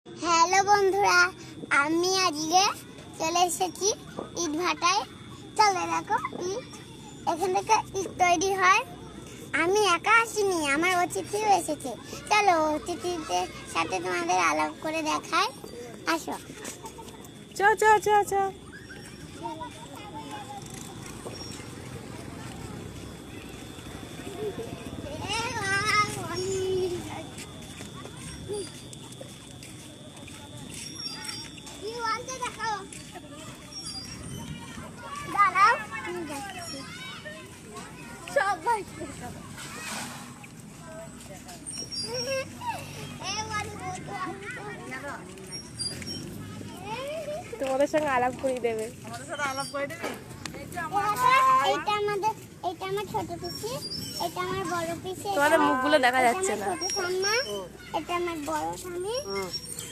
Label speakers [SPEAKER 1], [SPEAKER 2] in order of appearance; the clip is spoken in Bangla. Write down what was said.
[SPEAKER 1] হ্যালো বন্ধুরা, আমি আজকে চলে এসেছি ইট ভাটায়। চলে দেখো ইট, এখান থেকে ইট তৈরি হয়। আমি একা আসিনি, আমার অতিথিও এসেছে। চলো অতিথিদের সাথে তোমাদের আলাপ করে দেখাই, আসো।
[SPEAKER 2] চ চ চ চ
[SPEAKER 1] দাঁড়াও, সবাই
[SPEAKER 2] তোমাদের সঙ্গে আলাপ করিয়ে দেবে।
[SPEAKER 1] এইটা আমাদের, এইটা আমার ছোট পিসি, এটা আমার বড় পিসি।
[SPEAKER 2] তোমাদের মুখগুলো দেখা যাচ্ছে না।
[SPEAKER 1] ছোট ঠাম্মা, এটা আমার বড় স্বামী,